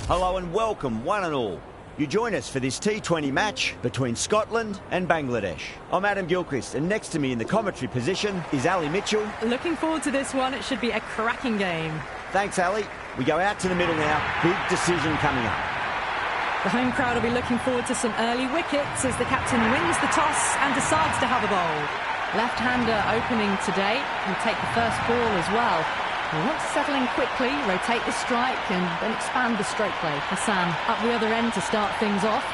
Hello and welcome, one and all. You join us for this T20 match between Scotland and Bangladesh. I'm Adam Gilchrist, and next to me in the commentary position is Ali Mitchell. Looking forward to this one. It should be a cracking game. Thanks, Ali. We go out to the middle now. Big decision coming up. The home crowd will be looking forward to some early wickets as the captain wins the toss and decides to have a bowl. Left-hander opening today will take the first ball as well. We want to settle in quickly, rotate the strike and then expand the stroke play. Hassan up the other end to start things off.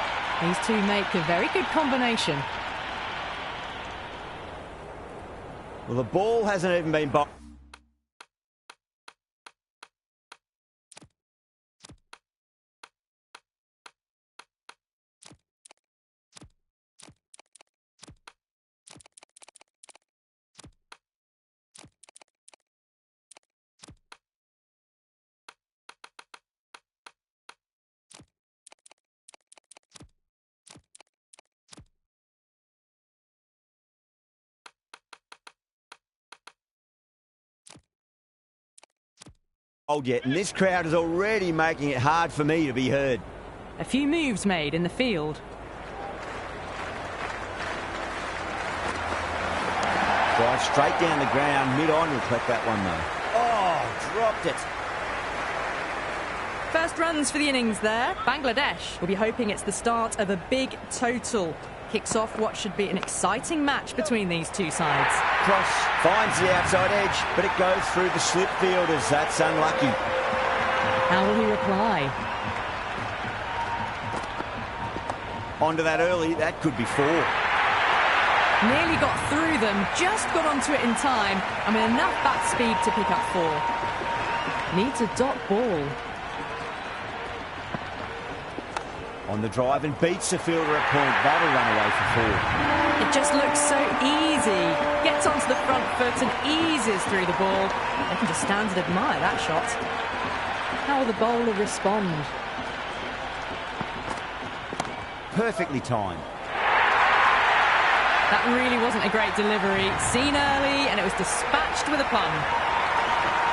These two make a very good combination. Well, the ball hasn't even been bowled. Yet, and this crowd is already making it hard for me to be heard. A few moves made in the field. Drive straight down the ground, mid-on will collect that one though. Oh, dropped it. First runs for the innings there. Bangladesh will be hoping it's the start of a big total. Kicks off what should be an exciting match between these two sides. Cross finds the outside edge, but it goes through the slip fielders. That's unlucky. How will he reply? Onto that early, that could be four. Nearly got through them, just got onto it in time, and with enough bat speed to pick up four. Needs a dot ball. On the drive and beats the fielder a point. That'll run away for four. It just looks so easy. Gets onto the front foot and eases through the ball. They can just stand and admire that shot. How will the bowler respond? Perfectly timed. That really wasn't a great delivery. Seen early and it was dispatched with a pun.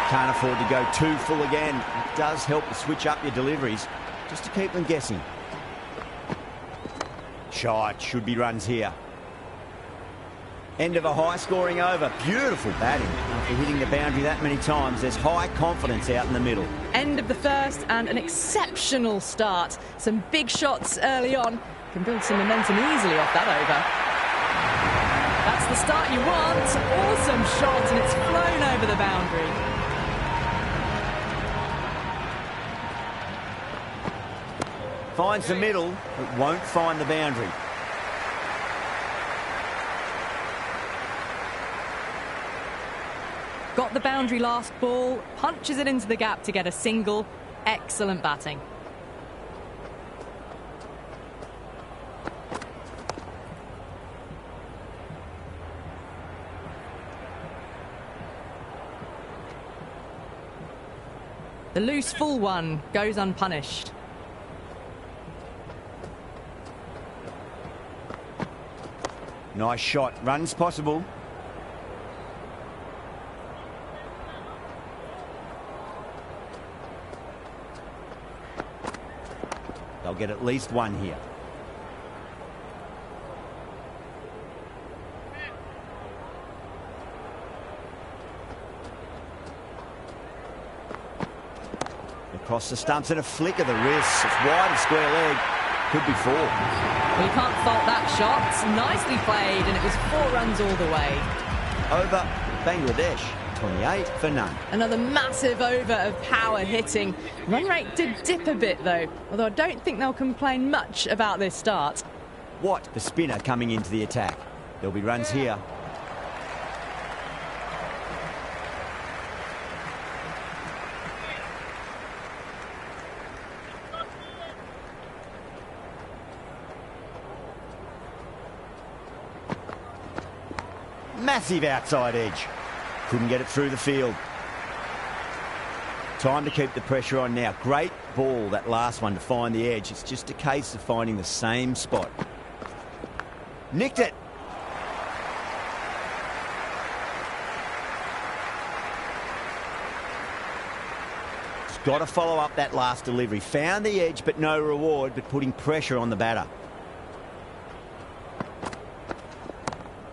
Can't afford to go too full again. It does help to switch up your deliveries just to keep them guessing. Shot, should be runs here. End of a high-scoring over. Beautiful batting. After hitting the boundary that many times, there's high confidence out in the middle. End of the first and an exceptional start. Some big shots early on. Can build some momentum easily off that over. That's the start you want. Awesome shot and it's flown over the boundary. Finds the middle, but won't find the boundary. Got the boundary last ball, punches it into the gap to get a single. Excellent batting. The loose full one goes unpunished. Nice shot. Runs possible. They'll get at least one here. Across the stumps and a flick of the wrist. It's wide and square leg. Could be four. Well, you can't fault that shot. Nicely played, and it was 4 runs all the way. Over Bangladesh, 28 for none. Another massive over of power hitting. Run rate did dip a bit, though, although I don't think they'll complain much about this start. What the spinner coming into the attack. There'll be runs here. Massive outside edge. Couldn't get it through the field. Time to keep the pressure on now. Great ball, that last one, to find the edge. It's just a case of finding the same spot. Nicked it. got to follow up that last delivery. Found the edge, but no reward, but putting pressure on the batter.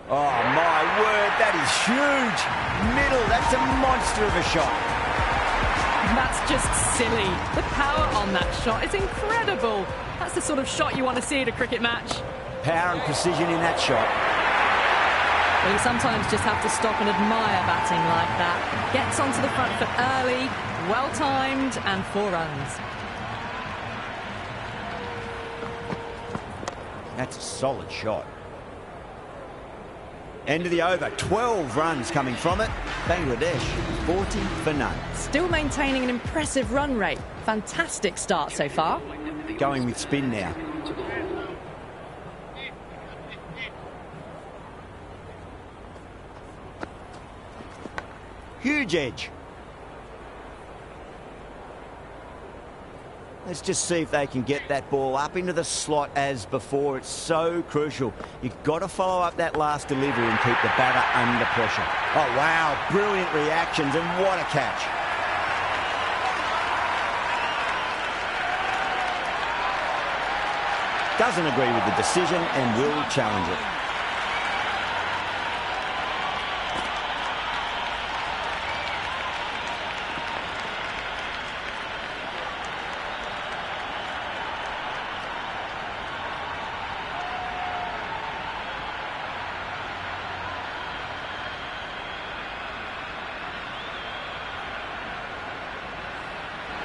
Oh, my word, that is huge. Middle, that's a monster of a shot. That's just silly. The power on that shot is incredible. That's the sort of shot you want to see at a cricket match. Power and precision in that shot. Well, you sometimes just have to stop and admire batting like that. Gets onto the front foot early, well-timed, and 4 runs. That's a solid shot. End of the over. 12 runs coming from it. Bangladesh, 40 for none. Still maintaining an impressive run rate. Fantastic start so far. Going with spin now. Huge edge. Let's just see if they can get that ball up into the slot as before. It's so crucial. You've got to follow up that last delivery and keep the batter under pressure. Oh, wow. Brilliant reactions, and what a catch. Doesn't agree with the decision and will challenge it.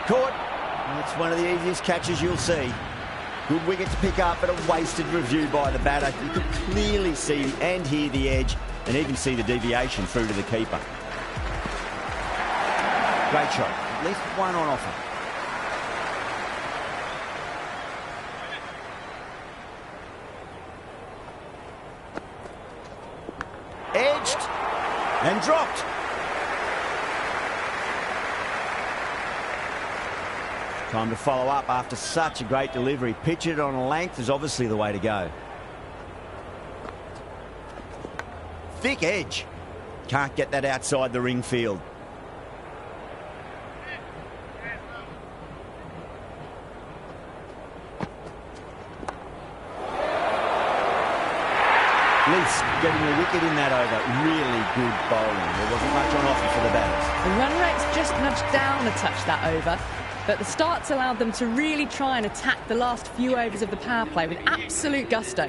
Caught. That's one of the easiest catches you'll see. Good wicket to pick up, but a wasted review by the batter. You could clearly see and hear the edge and even see the deviation through to the keeper. Great shot. At least one on offer. Edged and dropped. Time to follow up after such a great delivery. Pitch it on a length is obviously the way to go. Thick edge. Can't get that outside the ring field. Least getting a wicket in that over. Really good bowling. There wasn't much on offer for the batters. The run rate's just nudged down a touch that over. But the starts allowed them to really try and attack the last few overs of the power play with absolute gusto.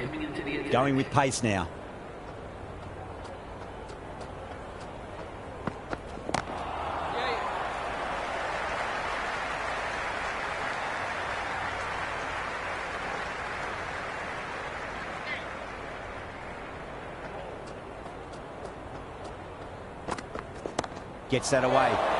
Going with pace now. Gets that away.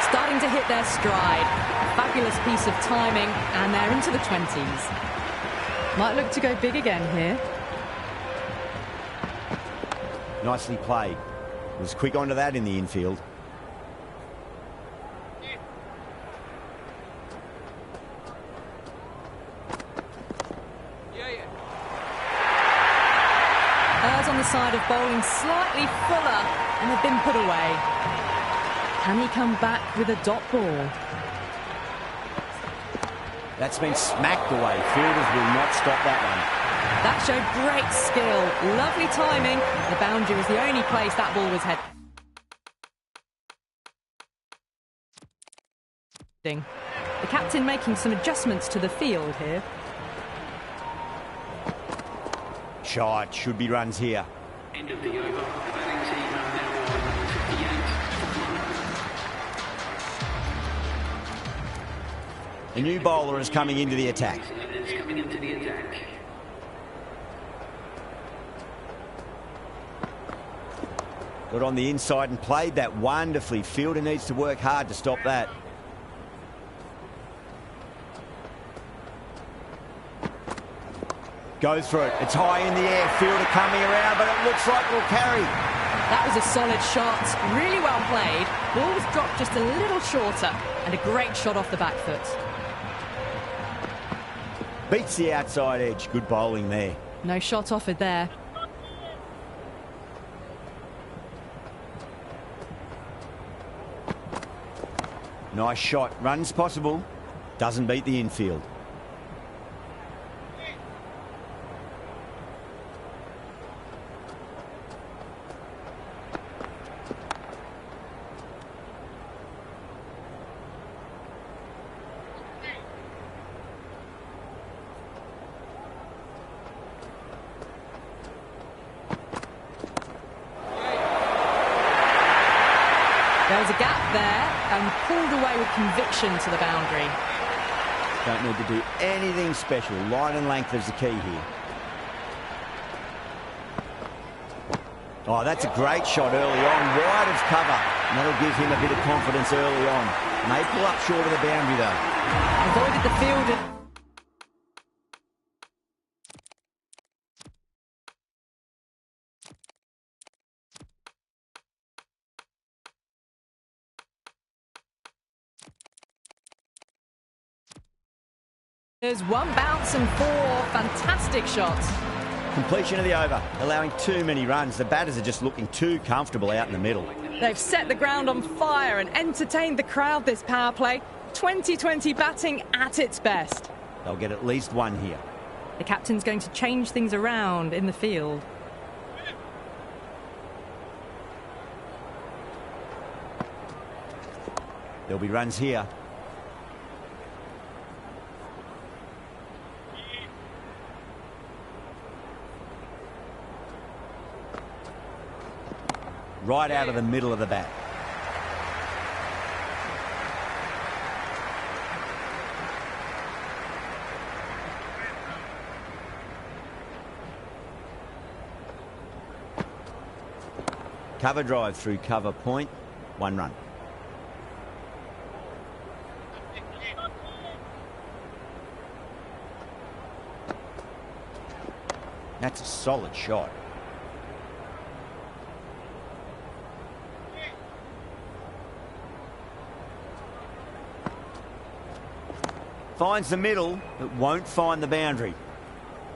Starting to hit their stride. A fabulous piece of timing, and they're into the 20s. Might look to go big again here. Nicely played. Was quick onto that in the infield. Errs on the side of bowling slightly fuller, and have been put away. Can he come back with a dot ball? That's been smacked away. Fielders will not stop that one. That showed great skill. Lovely timing. The boundary was the only place that ball was heading. The captain making some adjustments to the field here. Shot. Should be runs here. End of the over. The batting team have now won 58. A new bowler is coming into the attack. Got on the inside and played that wonderfully. Fielder needs to work hard to stop that. Goes for it. It's high in the air. Fielder coming around, but it looks like it'll carry. That was a solid shot. Really well played. Ball was dropped just a little shorter, and a great shot off the back foot. Beats the outside edge. Good bowling there. No shot offered there. Nice shot. Runs possible. Doesn't beat the infield. There was a gap there and pulled away with conviction to the boundary. Don't need to do anything special. Line and length is the key here. Oh, that's a great shot early on, wide of cover. And that'll give him a bit of confidence early on. May pull up short of the boundary though. Avoided the fielder. There's one bounce and 4 fantastic shots. Completion of the over, allowing too many runs. The batters are just looking too comfortable out in the middle. They've set the ground on fire and entertained the crowd this power play. 2020 batting at its best. They'll get at least one here. The captain's going to change things around in the field. There'll be runs here. Right out of the middle of the bat. Cover drive through cover point. 1 run. That's a solid shot. Finds the middle, but won't find the boundary.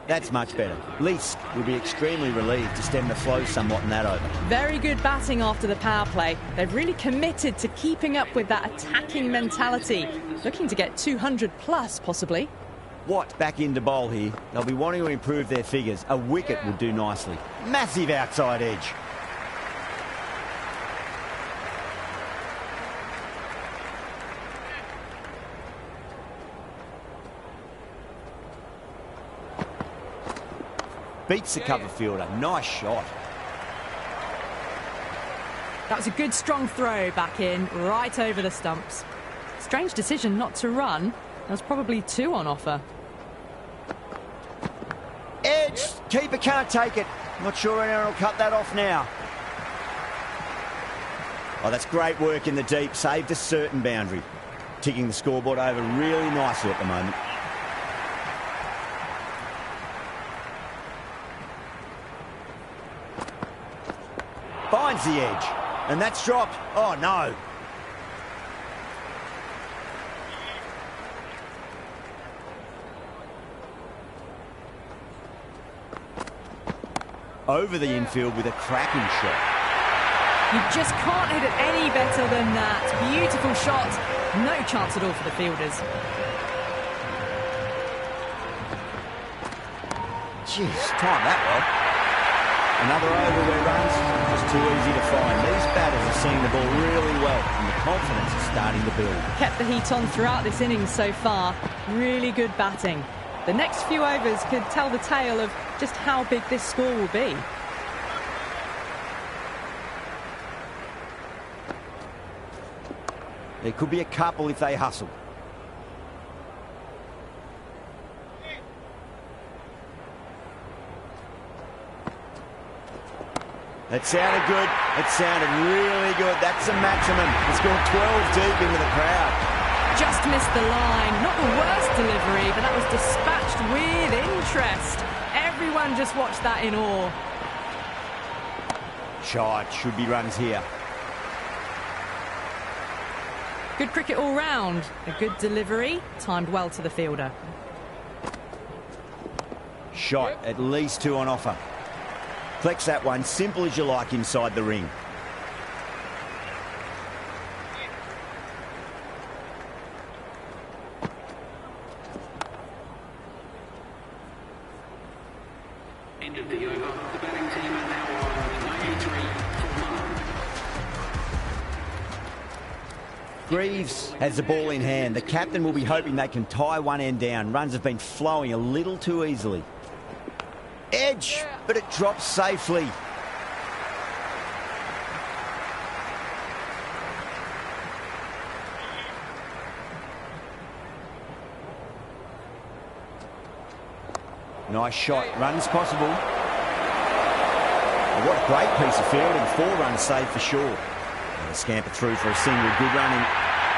That's much better. Least will be extremely relieved to stem the flow somewhat in that over. Very good batting after the power play. They've really committed to keeping up with that attacking mentality. Looking to get 200 plus, possibly. Watt back into bowl here. They'll be wanting to improve their figures. A wicket would do nicely. Massive outside edge. Beats the cover fielder. Nice shot. That was a good strong throw back in, right over the stumps. Strange decision not to run. There was probably 2 on offer. Edge. Keeper can't take it. Not sure anyone will cut that off now. Oh, that's great work in the deep. Saved a certain boundary. Ticking the scoreboard over really nicely at the moment. Finds the edge. And that's dropped. Oh, no. Over the infield with a cracking shot. You just can't hit it any better than that. Beautiful shot. No chance at all for the fielders. Jeez, time that well. Another over where runs are just too easy to find. These batters are seeing the ball really well and the confidence is starting to build. Kept the heat on throughout this innings so far. Really good batting. The next few overs could tell the tale of just how big this score will be. There could be a couple if they hustle. That sounded good. It sounded really good. That's the maximum. It's gone 12 deep into the crowd. Just missed the line. Not the worst delivery, but that was dispatched with interest. Everyone just watched that in awe. Shot. Should be runs here. Good cricket all round. A good delivery, timed well to the fielder. Shot. At least 2 on offer. Flex that one, simple as you like inside the ring. End of the over. The batting team are now on 93 for 1. Greaves has the ball in hand. The captain will be hoping they can tie one end down. Runs have been flowing a little too easily. Edge, but it drops safely. Nice shot. Runs possible. Oh, what a great piece of fielding. 4 runs saved for sure. And a scamper through for a single. Good running.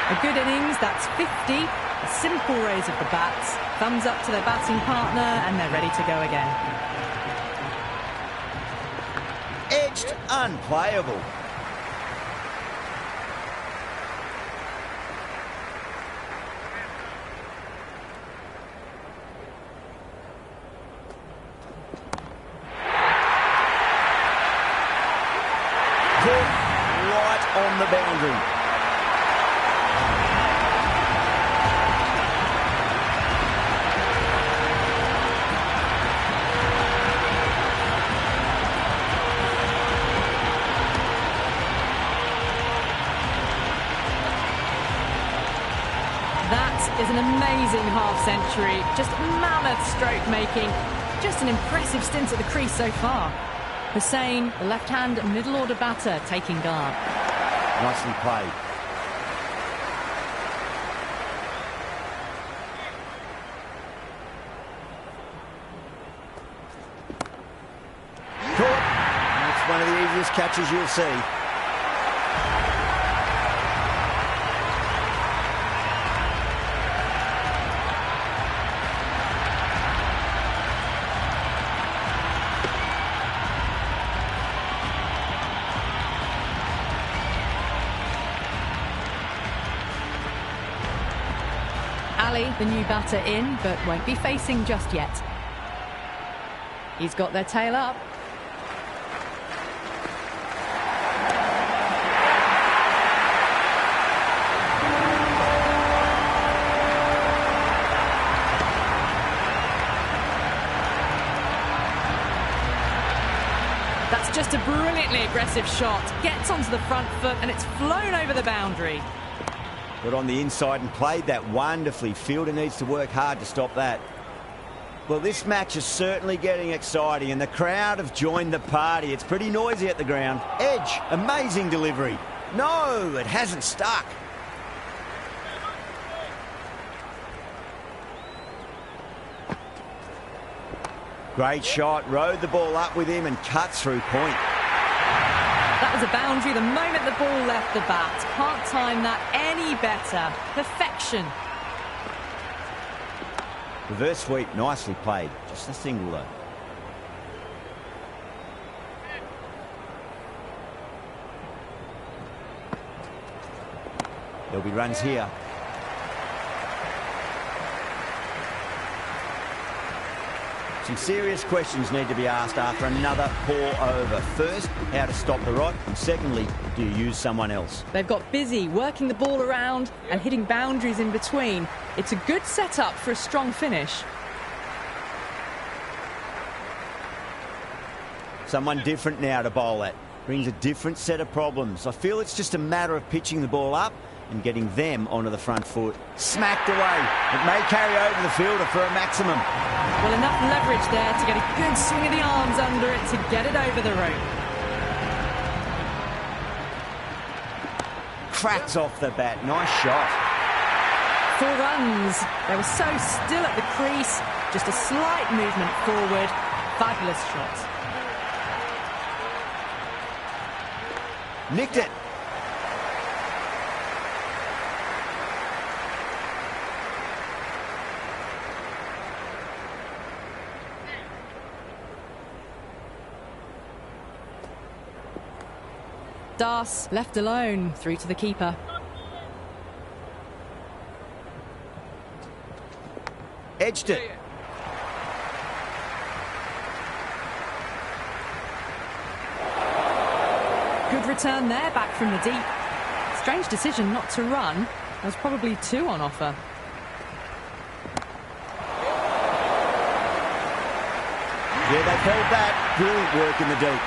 A good innings, that's 50. A simple raise of the bats. Thumbs up to their batting partner, and they're ready to go again. Edged, unplayable. Right on the boundary. That is an amazing half-century. Just mammoth stroke making. Just an impressive stint at the crease so far. Hussain, the left-hand middle-order batter, taking guard. Nicely played. Caught. That's one of the easiest catches you'll see. Ali, the new batter, in, but won't be facing just yet. He's got their tail up. That's just a brilliantly aggressive shot. Gets onto the front foot and it's flown over the boundary. Got on the inside and played that wonderfully. Fielder needs to work hard to stop that. Well, this match is certainly getting exciting and the crowd have joined the party. It's pretty noisy at the ground. Edge, amazing delivery. No, it hasn't stuck. Great shot, rode the ball up with him and cut through point. That was a boundary the moment the ball left the bat. Can't time that any better. Perfection. Reverse sweep, nicely played. Just a single though. There'll be runs here. Some serious questions need to be asked after another poor over. First, how to stop the rot, and secondly, do you use someone else? They've got busy working the ball around and hitting boundaries in between. It's a good setup for a strong finish. Someone different now to bowl at. Brings a different set of problems. I feel it's just a matter of pitching the ball up and getting them onto the front foot. Smacked away. It may carry over the fielder for a maximum. Well, enough leverage there to get a good swing of the arms under it to get it over the rope. Cracks off the bat. Nice shot. 4 runs. They were so still at the crease. Just a slight movement forward. Fabulous shot. Nicked it. Das left alone, through to the keeper. Edged it. Good return there, back from the deep. Strange decision not to run. There's probably 2 on offer. Yeah, they've held that. Brilliant work in the deep.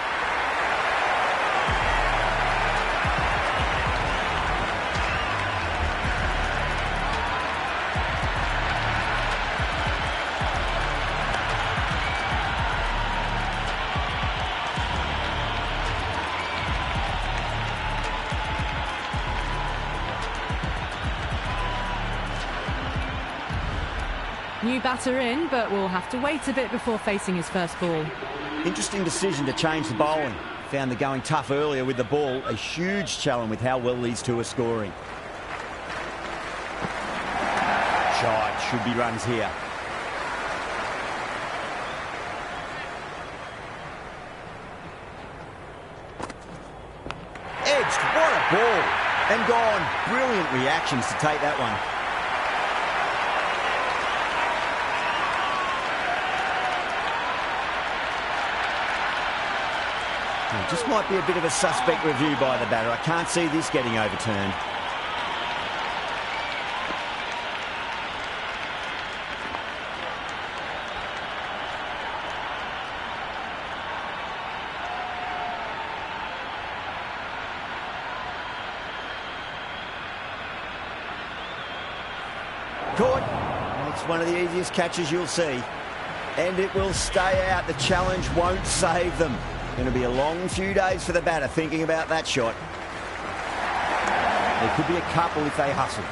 New batter in, but will have to wait a bit before facing his first ball. Interesting decision to change the bowling. Found the going tough earlier with the ball. A huge challenge with how well these two are scoring. Shot, should be runs here. Edged, what a ball. And gone. Brilliant reactions to take that one. Just might be a bit of a suspect review by the batter. I can't see this getting overturned. Caught. It's one of the easiest catches you'll see. And it will stay out. The challenge won't save them. Going to be a long few days for the batter thinking about that shot. There could be a couple if they hustle.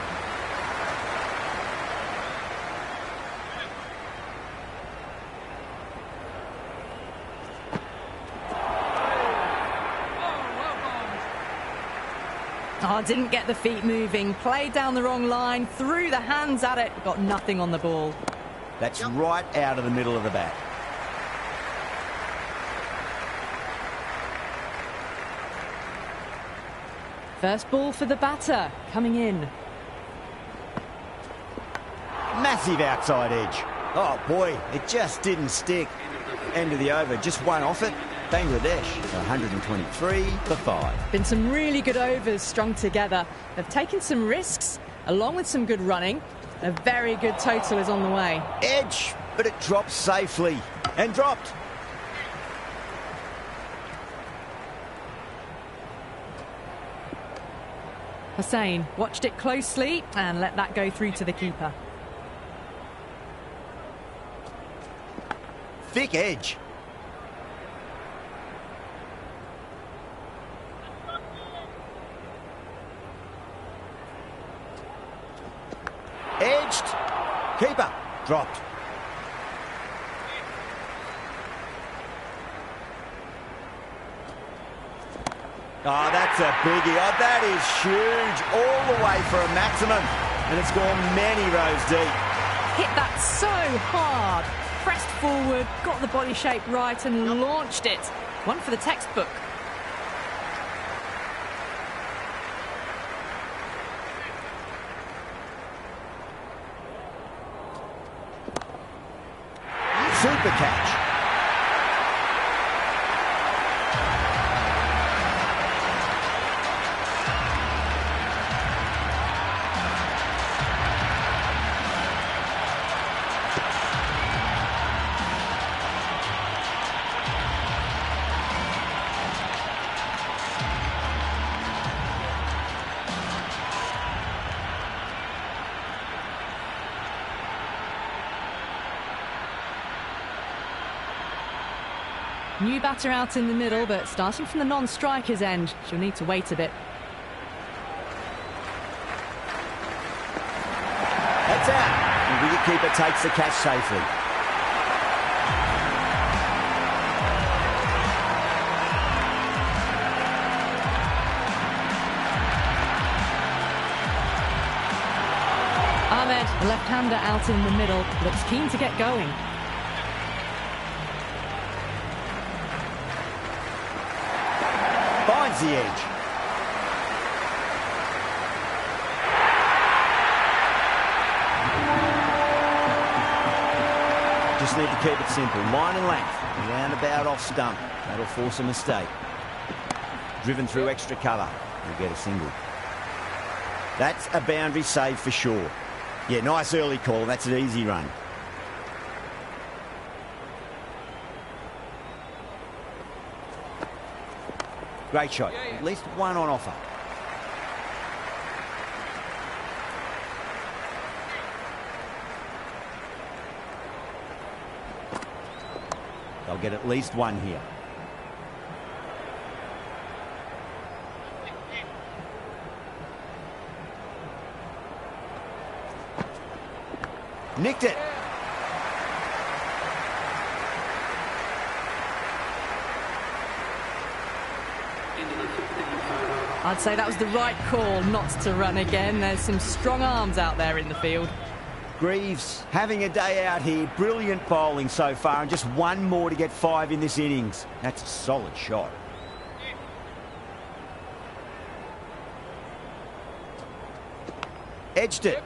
Oh, didn't get the feet moving. Played down the wrong line. Threw the hands at it. Got nothing on the ball. That's right out of the middle of the bat. First ball for the batter, coming in. Massive outside edge. Oh boy, it just didn't stick. End of the over, just one off it. Bangladesh, 123 for 5. Been some really good overs strung together. They've taken some risks, along with some good running. A very good total is on the way. Edge, but it drops safely. And dropped. Hussain watched it closely and let that go through to the keeper. Thick edge. Edged. Keeper. Dropped. Oh, that's a biggie. Oh, that is huge. All the way for a maximum. And it's gone many rows deep. Hit that so hard. Pressed forward, got the body shape right and launched it. One for the textbook. Super catch. New batter out in the middle, but starting from the non-striker's end. She'll need to wait a bit. That's out. The wicketkeeper takes the catch safely. Ahmed, the left-hander out in the middle, looks keen to get going. Finds the edge. Just need to keep it simple. Line and length. Roundabout off stump. That'll force a mistake. Driven through extra cover. We'll get a single. That's a boundary save for sure. Yeah, nice early call. That's an easy run. Great shot. At least one on offer. They'll get at least one here. Nicked it. I'd say that was the right call not to run again. There's some strong arms out there in the field. Greaves having a day out here. Brilliant bowling so far, and just one more to get 5 in this innings. That's a solid shot. Edged it.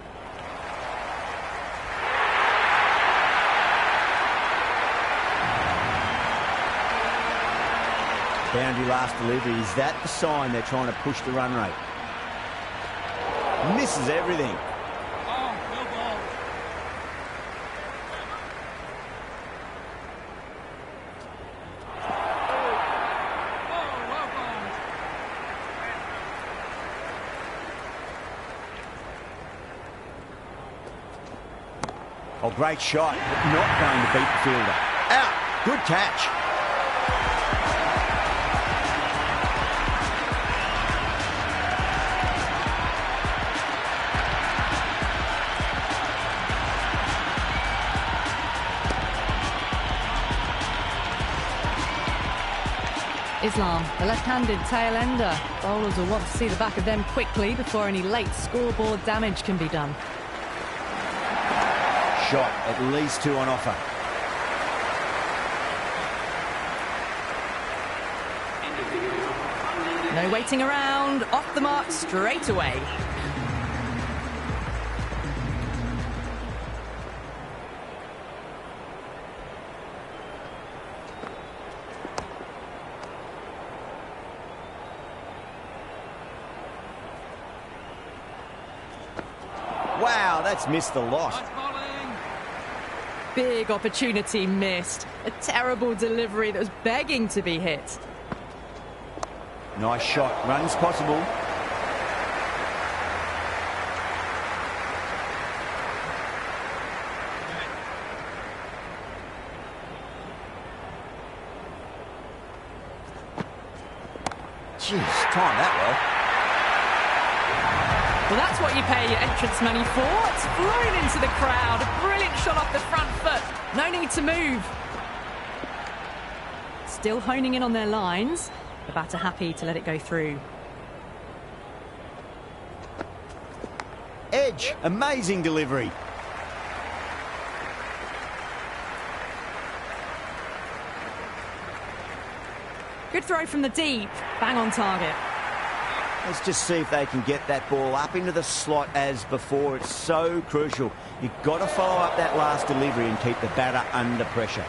Boundary last delivery. Is that the sign they're trying to push the run rate? Misses everything. Oh, great shot, but not going to beat the fielder. Out. Good catch. Islam, the left-handed tail ender. Bowlers will want to see the back of them quickly before any late scoreboard damage can be done. Shot, at least 2 on offer. No waiting around, off the mark straight away. Wow, that's missed the lot. Big opportunity missed. A terrible delivery that was begging to be hit. Nice shot. Runs possible. Jeez, time that well. Well, that's what you pay your entrance money for. It's flown into the crowd. A brilliant shot off the front foot. No need to move. Still honing in on their lines. The batter happy to let it go through. Edge. Amazing delivery. Good throw from the deep. Bang on target. Let's just see if they can get that ball up into the slot as before. It's so crucial. You've got to follow up that last delivery and keep the batter under pressure.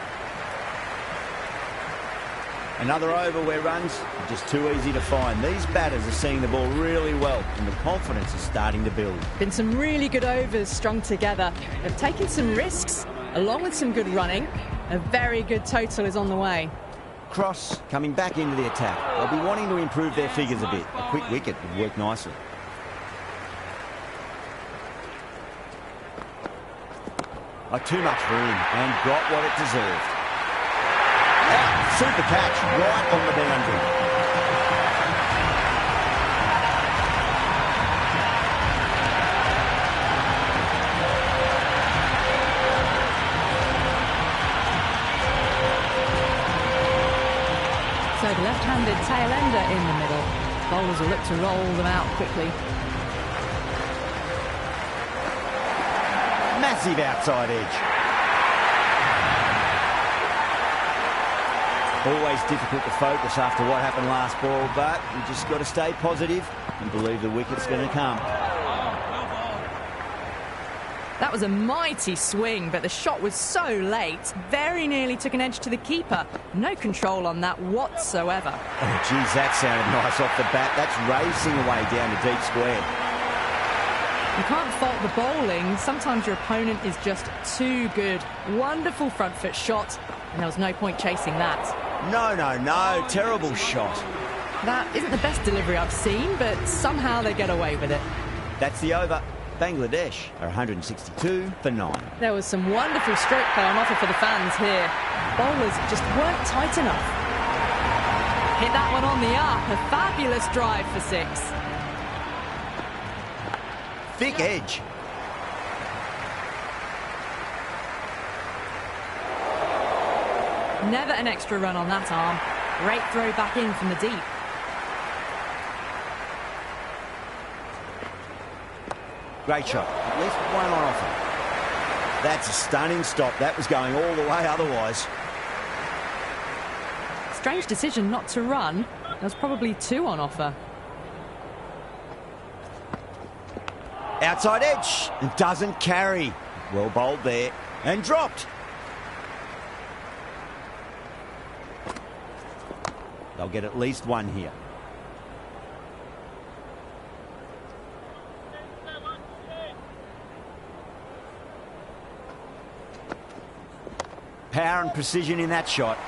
Another over where runs are just too easy to find. These batters are seeing the ball really well, and the confidence is starting to build. Been some really good overs strung together. They've taken some risks, along with some good running. A very good total is on the way. Cross coming back into the attack. They'll be wanting to improve their figures a bit. A quick wicket would work nicely. Oh, too much for him, and got what it deserved. Out. Super catch right on the boundary. So the left-handed tail ender in the middle. Bowlers will look to roll them out quickly. Massive outside edge. Always difficult to focus after what happened last ball, but you just got to stay positive and believe the wicket's going to come. That was a mighty swing, but the shot was so late. Very nearly took an edge to the keeper. No control on that whatsoever. Oh, geez, that sounded nice off the bat. That's racing away down the deep square. You can't fault the bowling. Sometimes your opponent is just too good. Wonderful front foot shot, and there was no point chasing that. No, terrible shot. That isn't the best delivery I've seen, but somehow they get away with it. That's the over. Bangladesh are 162 for 9. There was some wonderful stroke play on offer for the fans here. Bowlers just weren't tight enough. Hit that one on the up. A fabulous drive for 6. Thick edge. Never an extra run on that arm. Great throw back in from the deep. Great shot. At least one on offer. That's a stunning stop. That was going all the way otherwise. Strange decision not to run. There was probably 2 on offer. Outside edge. And doesn't carry. Well bowled there. And dropped. They'll get at least 1 here. Power and precision in that shot.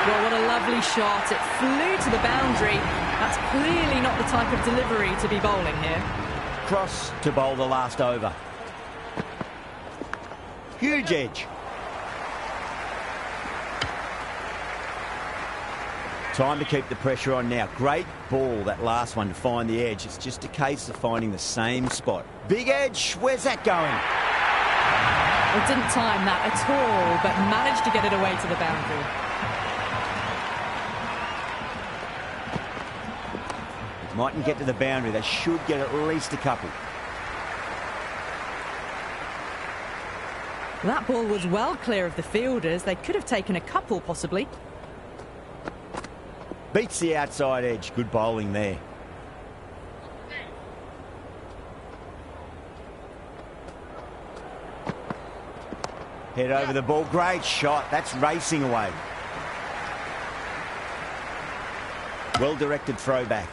Well, what a lovely shot. It flew to the boundary. That's clearly not the type of delivery to be bowling here. Cross to bowl the last over. Huge edge. Time to keep the pressure on now. Great ball, that last one, to find the edge. It's just a case of finding the same spot. Big edge. Where's that going? Well, didn't time that at all, but managed to get it away to the boundary. It mightn't get to the boundary. They should get at least a couple. That ball was well clear of the fielders. They could have taken a couple, possibly. Beats the outside edge. Good bowling there. Head over the ball. Great shot. That's racing away. Well-directed throwback.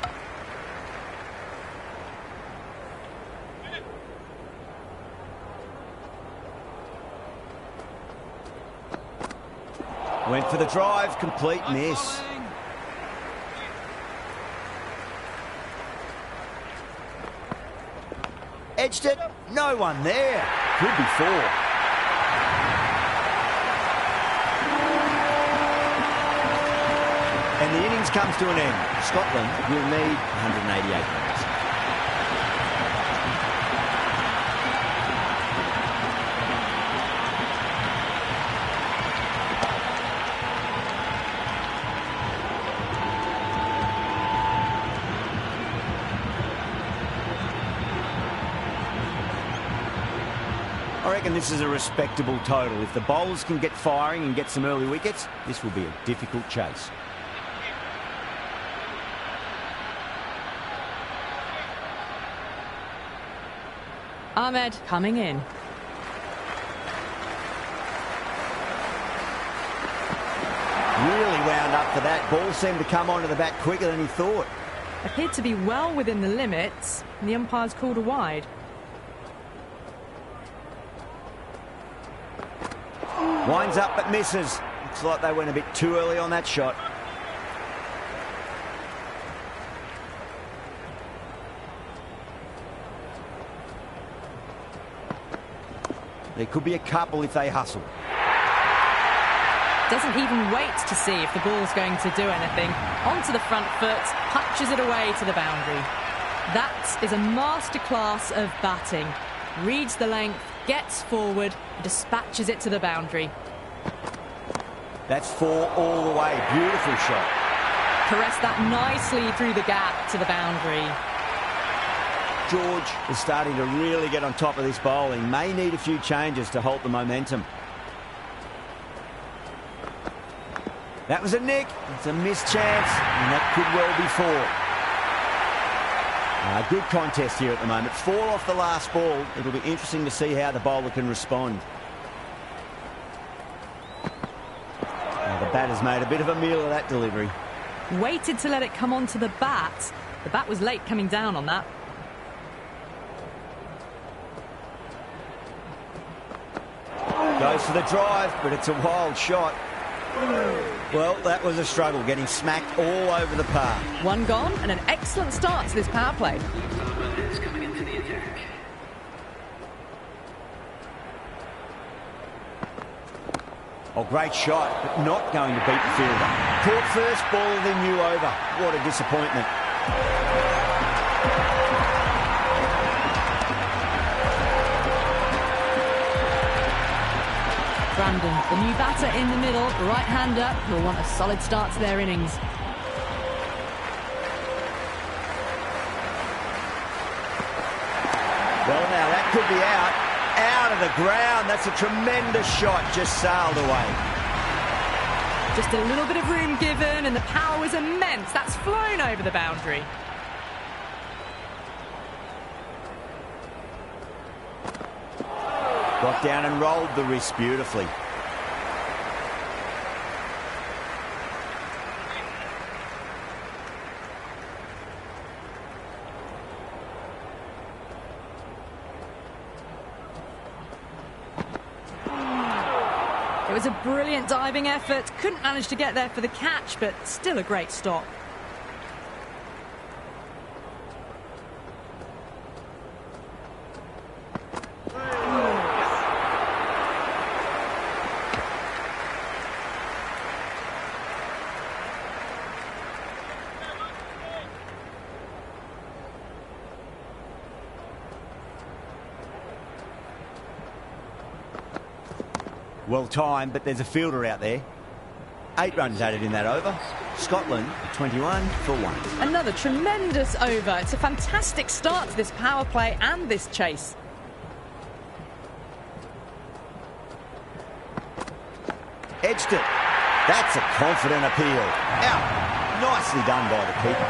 Went for the drive. Complete miss. Edged it. No one there. Could be 4. And the innings comes to an end. Scotland will need 188 runs. I reckon this is a respectable total. If the bowlers can get firing and get some early wickets, this will be a difficult chase. Ahmed coming in. Really wound up for that. Ball seemed to come onto the bat quicker than he thought. Appeared to be well within the limits, and the umpire's called a wide. Winds up but misses. Looks like they went a bit too early on that shot. There could be a couple if they hustle. Doesn't even wait to see if the ball's going to do anything. Onto the front foot, punches it away to the boundary. That is a masterclass of batting. Reads the length, gets forward, and dispatches it to the boundary. That's 4 all the way. Beautiful shot. Caressed that nicely through the gap to the boundary. George is starting to really get on top of this bowling. May need a few changes to halt the momentum. That was a nick. It's a missed chance, and that could well be 4. Good contest here at the moment. 4 off the last ball. It'll be interesting to see how the bowler can respond. The batter's made a bit of a meal of that delivery. Waited to let it come onto the bat. The bat was late coming down on that. Goes for the drive, but it's a wild shot. Well, that was a struggle, getting smacked all over the park. One gone and an excellent start to this power play. Farmer is coming into the attack. Oh, great shot, but not going to beat the fielder. Caught first ball, then knew over. What a disappointment. Brandon, the new batter in the middle, right-hander, will want a solid start to their innings. Well, now that could be out of the ground. That's a tremendous shot, just sailed away. Just a little bit of room given and the power was immense. That's flown over the boundary. Got down and rolled the wrist beautifully. It was a brilliant diving effort. Couldn't manage to get there for the catch, but still a great stop. Well timed, but there's a fielder out there. 8 runs added in that over. Scotland 21 for 1. Another tremendous over. It's a fantastic start to this power play and this chase. Edged it. That's a confident appeal. Out. Nicely done by the keeper.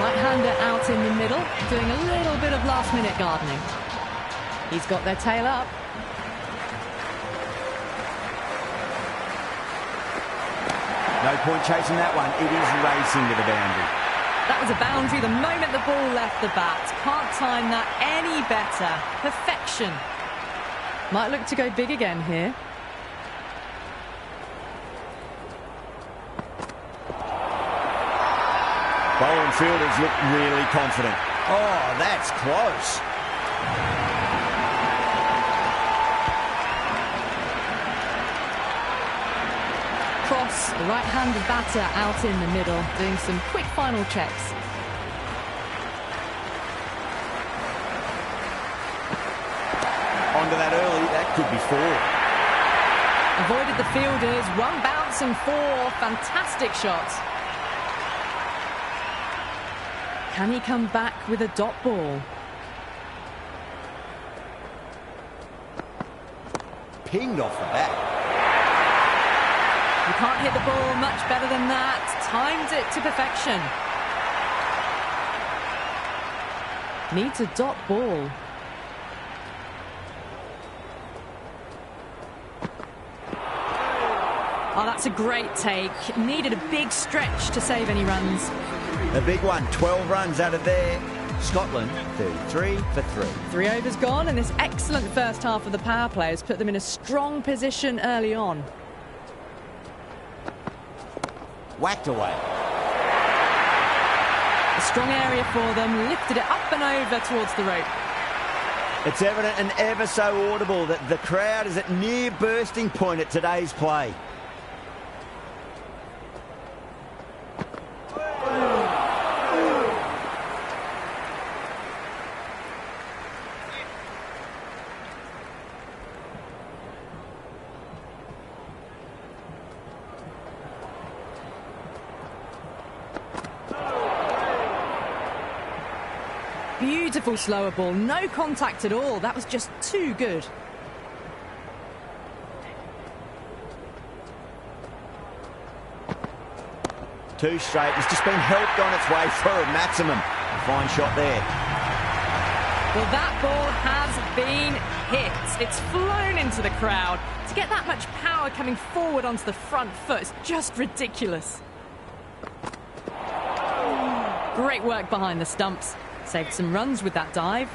Right-hander out in the middle, doing a little bit of last-minute gardening. He's got their tail up. No point chasing that one. It is racing to the boundary. That was a boundary the moment the ball left the bat. Can't time that any better. Perfection. Might look to go big again here. Bowler and fielders look really confident. Oh, that's close. Cross, the right-handed batter out in the middle, doing some quick final checks. Onto that early, that could be 4. Avoided the fielders, 1 bounce and 4. Fantastic shots. Can he come back with a dot ball? Pinged off the bat. You can't hit the ball much better than that. Timed it to perfection. Needs a dot ball. Oh, that's a great take. Needed a big stretch to save any runs. A big one, 12 runs out of there. Scotland, 33 for 3. 3 overs gone, and this excellent first half of the power play has put them in a strong position early on. Whacked away. A strong area for them, lifted it up and over towards the rope. It's evident and ever so audible that the crowd is at near bursting point at today's play. Beautiful slower ball, no contact at all. That was just too good. Two straight. It's just been helped on its way for a maximum. A fine shot there. Well, that ball has been hit. It's flown into the crowd. To get that much power coming forward onto the front foot is just ridiculous. Great work behind the stumps. Saved some runs with that dive.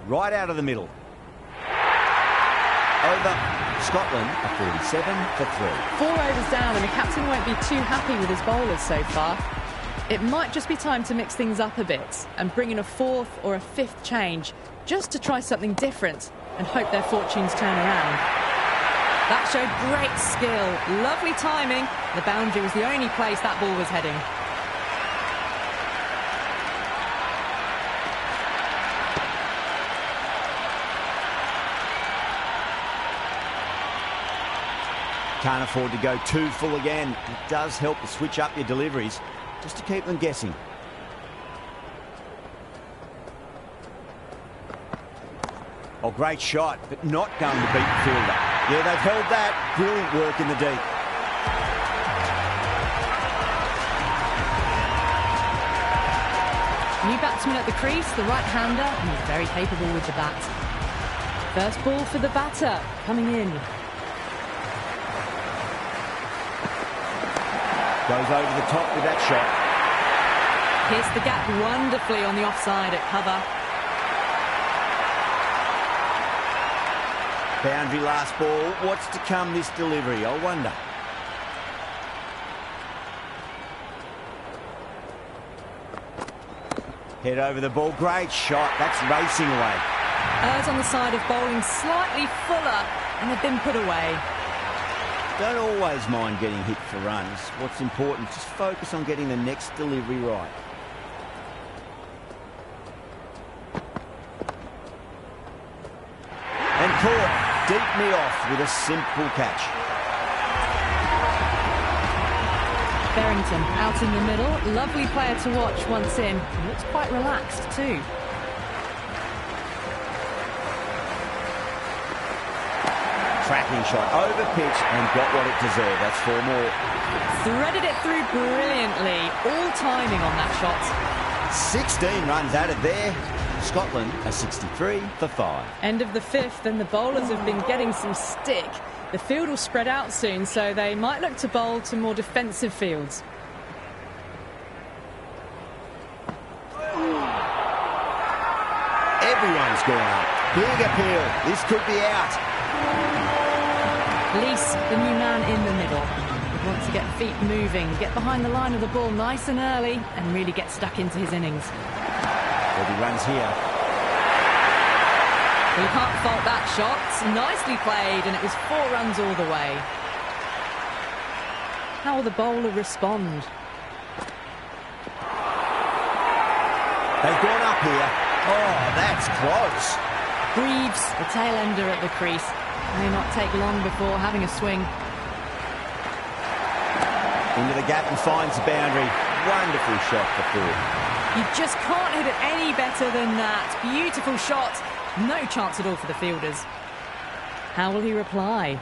right out of the middle. Over. Scotland are 47 for 3. 4 overs down, and the captain won't be too happy with his bowlers so far. It might just be time to mix things up a bit and bring in a 4th or a 5th change just to try something different and hope their fortunes turn around. That showed great skill, lovely timing. The boundary was the only place that ball was heading. Can't afford to go too full again. It does help to switch up your deliveries just to keep them guessing. Oh, great shot, but not going to beat the fielder. Yeah, they've held that. Brilliant work in the deep. New batsman at the crease, the right-hander, and he's very capable with the bat. First ball for the batter, coming in. Goes over the top with that shot. Pierced the gap wonderfully on the offside at cover. Boundary last ball. What's to come this delivery, I wonder. Head over the ball. Great shot. That's racing away. Errs on the side of bowling slightly fuller, and they've been put away. Don't always mind getting hit for runs. What's important, just focus on getting the next delivery right. And caught deep me off with a simple catch. Berrington out in the middle. Lovely player to watch once in. He looks quite relaxed too. Tracking shot over pitch and got what it deserved. That's 4 more. Threaded it through brilliantly. All timing on that shot. 16 runs added there. Scotland are 63 for 5. End of the 5th, and the bowlers have been getting some stick. The field will spread out soon, so they might look to bowl to more defensive fields. Everyone's gone up. Big appeal. This could be out. Lees, the new man in the middle. He wants to get feet moving, get behind the line of the ball nice and early, and really get stuck into his innings. Well, he runs here. Well, you can't fault that shot. Nicely played, and it was 4 runs all the way. How will the bowler respond? They've gone up here. Oh, that's close. Greaves, the tail ender at the crease. May not take long before having a swing. Into the gap and finds the boundary. Wonderful shot for 4. You just can't hit it any better than that. Beautiful shot. No chance at all for the fielders. How will he reply?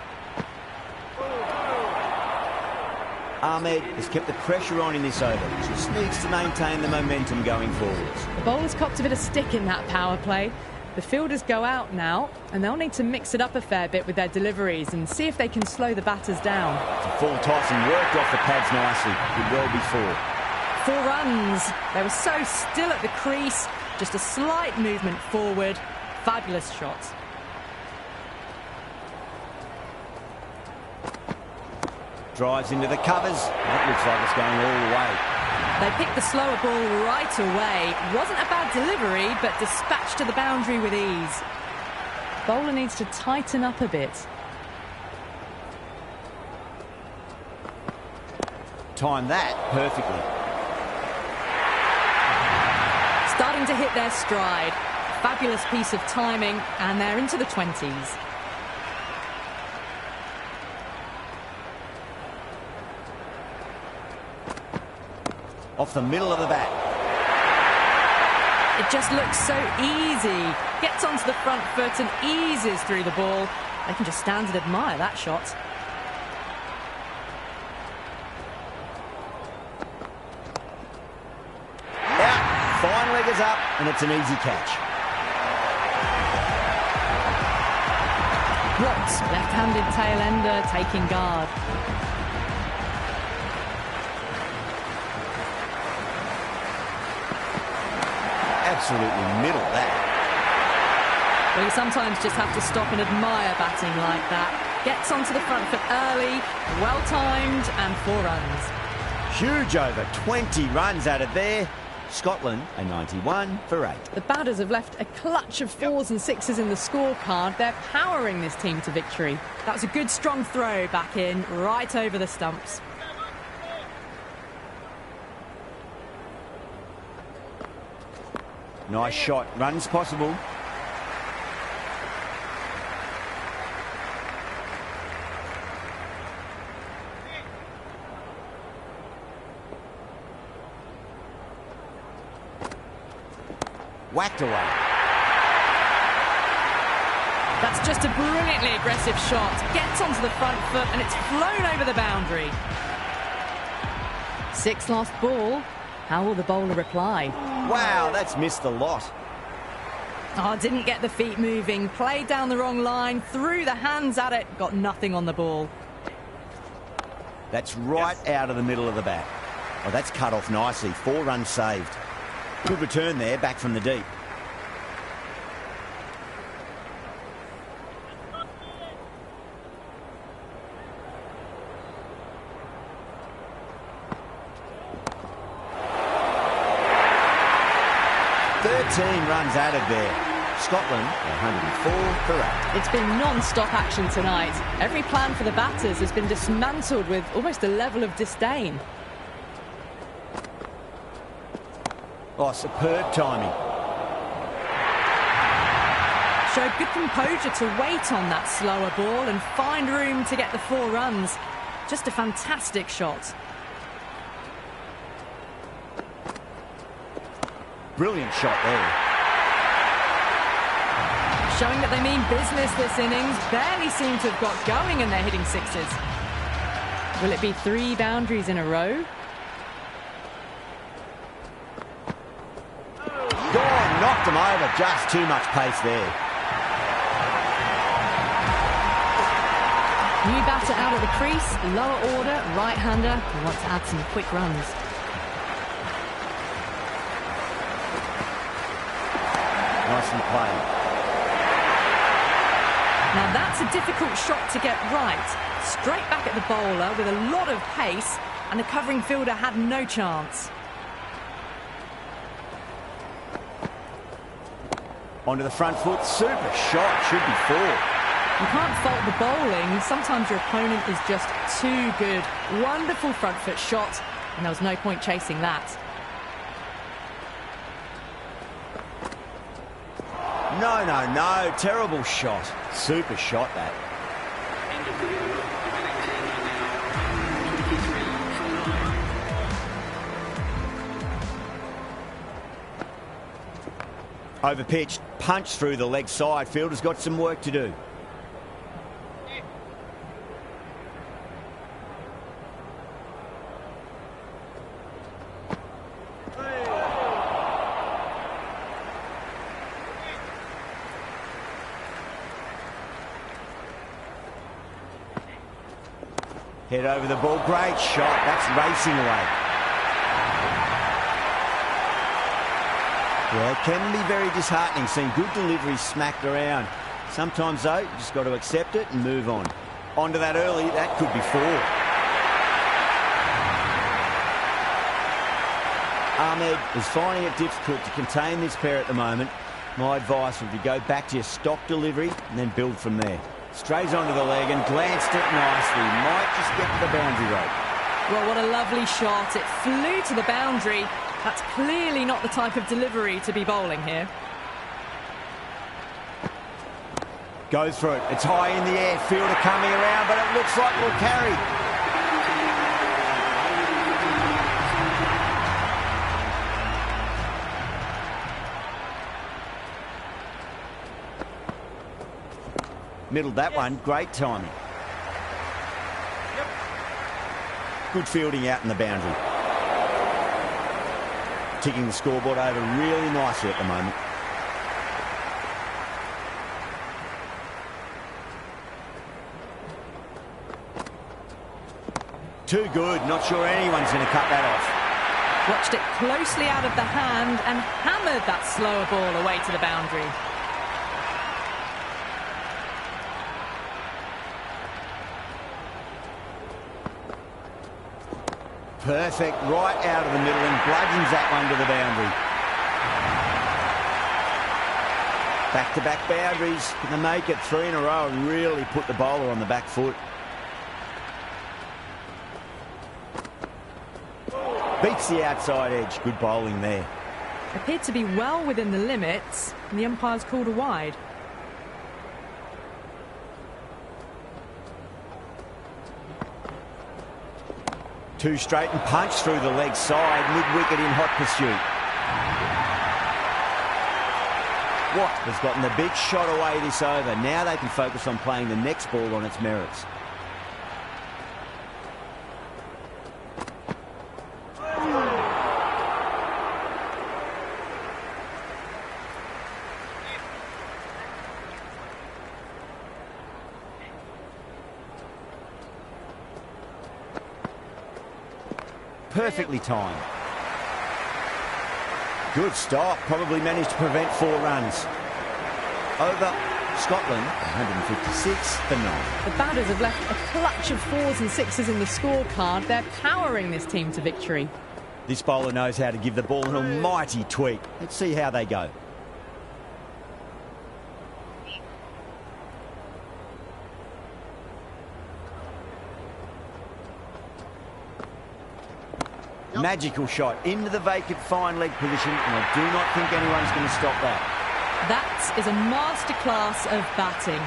Ahmed has kept the pressure on in this over. Just needs to maintain the momentum going forwards. The bowlers copped a bit of stick in that power play. The fielders go out now, and they'll need to mix it up a fair bit with their deliveries and see if they can slow the batters down. It's a full toss and worked off the pads nicely. Could well be 4. 4 runs. They were so still at the crease. Just a slight movement forward. Fabulous shots. Drives into the covers. That looks like it's going all the way. They picked the slower ball right away. Wasn't a bad delivery, but dispatched to the boundary with ease. Bowler needs to tighten up a bit. Timed that perfectly. Starting to hit their stride. Fabulous piece of timing, and they're into the 20s. Off the middle of the bat. It just looks so easy. Gets onto the front foot and eases through the ball. They can just stand and admire that shot. Out. Fine leg is up, and it's an easy catch. Watts, left-handed tail ender, taking guard. Absolutely middle that. Well, you sometimes just have to stop and admire batting like that. Gets onto the front foot early, well-timed, and 4 runs. Huge over, 20 runs out of there. Scotland a 91 for 8. The batters have left a clutch of 4s and 6s in the scorecard. They're powering this team to victory. That was a good strong throw back in, right over the stumps. Nice shot, runs possible. Whacked away. That's just a brilliantly aggressive shot. Gets onto the front foot and it's flown over the boundary. 6 last ball. How will the bowler reply? Wow, that's missed a lot. Oh, didn't get the feet moving. Played down the wrong line. Threw the hands at it. Got nothing on the ball. That's right out of the middle of the bat. Oh, that's cut off nicely. 4 runs saved. Good return there, back from the deep. Runs added there. Scotland 104 for 8. It's been non-stop action tonight. Every plan for the batters has been dismantled with almost a level of disdain. Oh, superb timing. Showed good composure to wait on that slower ball and find room to get the 4 runs. Just a fantastic shot. Brilliant shot there. Showing that they mean business this innings. Barely seem to have got going and they're hitting 6s. Will it be 3 boundaries in a row? Gone, knocked them over. Just too much pace there. New batter out of the crease, lower order, right-hander, who wants to add some quick runs. Nicely played. Now that's a difficult shot to get right. Straight back at the bowler with a lot of pace, and the covering fielder had no chance. Onto the front foot, super shot, should be 4. You can't fault the bowling. Sometimes your opponent is just too good. Wonderful front foot shot, and there was no point chasing that. No, terrible shot. Super shot, that. End of the over. The batting team are now 23 for 9. Overpitched, punched through the leg side. Fielder's got some work to do. Head over the ball, great shot. That's racing away. Yeah, it can be very disheartening seeing good deliveries smacked around. Sometimes, though, you just got to accept it and move on. Onto that early, that could be 4. Ahmed is finding it difficult to contain this pair at the moment. My advice would be go back to your stock delivery and then build from there. Strays onto the leg and glanced it nicely. Might just get to the boundary rope. Well, what a lovely shot. It flew to the boundary. That's clearly not the type of delivery to be bowling here. Goes for it. It's high in the air. Fielder coming around, but it looks like we'll carry. Middled that one. Great timing. Good fielding out in the boundary. Ticking the scoreboard over really nicely at the moment. Too good. Not sure anyone's going to cut that off. Watched it closely out of the hand and hammered that slower ball away to the boundary. Perfect, right out of the middle and bludgeons that one to the boundary. Back-to-back boundaries. Can they make it 3 in a row and really put the bowler on the back foot? Beats the outside edge. Good bowling there. Appeared to be well within the limits, and the umpire's called a wide. Two straight and punch through the leg side, mid-wicket in hot pursuit. Watt has gotten the big shot away this over. Now they can focus on playing the next ball on its merits. Perfectly timed. Good stop. Probably managed to prevent 4 runs. Over Scotland, 156 for 9. The batters have left a clutch of 4s and 6s in the scorecard. They're powering this team to victory. This bowler knows how to give the ball an almighty tweak. Let's see how they go. Magical shot into the vacant fine leg position, and I do not think anyone's going to stop that. That is a masterclass of batting.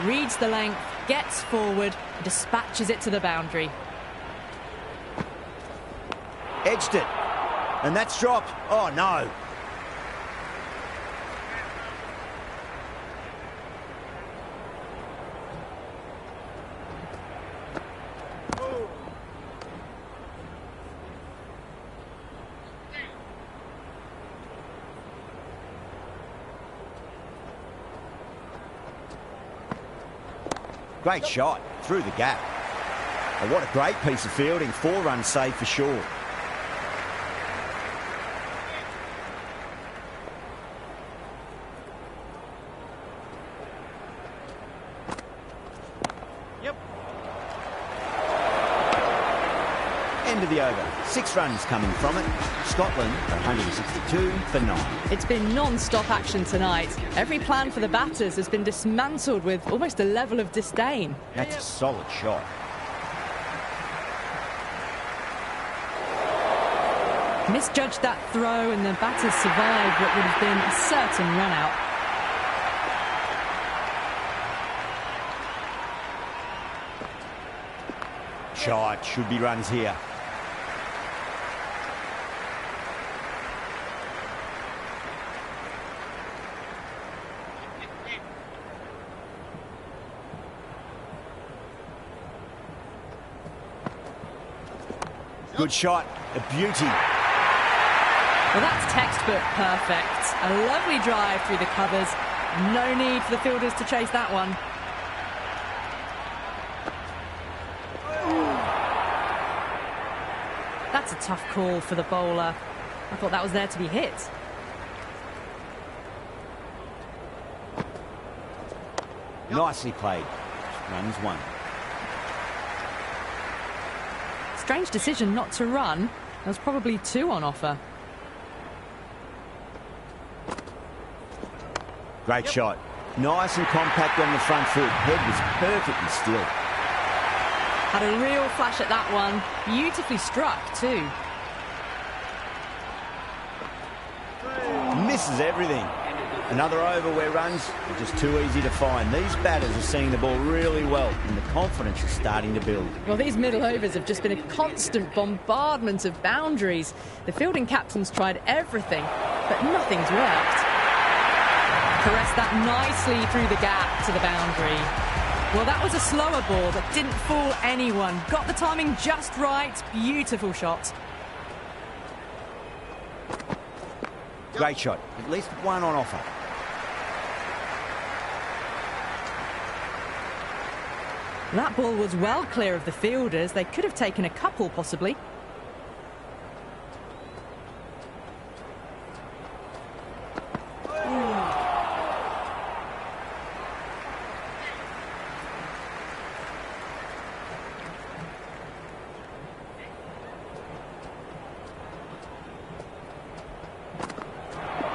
Reads the length, gets forward, and dispatches it to the boundary. Edged it, and that's dropped. Oh no. Great shot through the gap. Oh, what a great piece of fielding. 4 runs saved for sure. Yep. End of the over. 6 runs coming from it. Scotland, 162 for 9. It's been non-stop action tonight. Every plan for the batters has been dismantled with almost a level of disdain. That's a solid shot. Misjudged that throw, and the batters survived what would have been a certain run-out. Shot. Should be runs here. Good shot, a beauty. Well, that's textbook perfect. A lovely drive through the covers. No need for the fielders to chase that one. That's a tough call for the bowler. I thought that was there to be hit. Nicely played. Runs 1. Strange decision not to run. There was probably 2 on offer. Great shot. Nice and compact on the front foot. Head was perfectly still. Had a real flash at that one. Beautifully struck too. Misses everything. Another over where runs are just too easy to find. These batters are seeing the ball really well, and the confidence is starting to build. Well, these middle overs have just been a constant bombardment of boundaries. The fielding captains tried everything, but nothing's worked. Caressed that nicely through the gap to the boundary. Well, that was a slower ball that didn't fool anyone. Got the timing just right. Beautiful shot. Great shot. At least 1 on offer. That ball was well clear of the fielders. They could have taken a couple, possibly.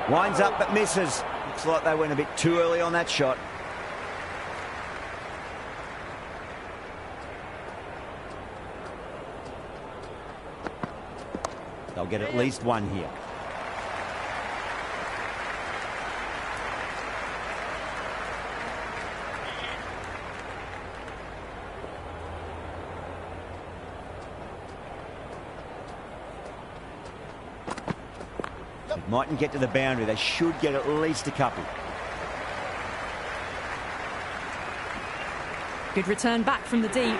Winds up but misses. Looks like they went a bit too early on that shot. They'll get at least one here. It mightn't get to the boundary. They should get at least a couple. Good return back from the deep.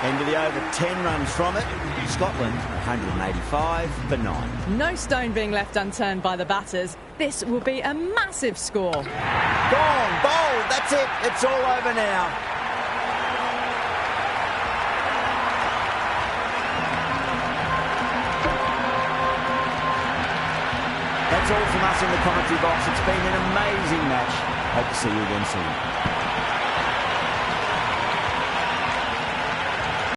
End of the over, 10 runs from it. Scotland, 185 for 9. No stone being left unturned by the batters. This will be a massive score. Gone, bowled, that's it. It's all over now. That's all from us in the commentary box. It's been an amazing match. Hope to see you again soon.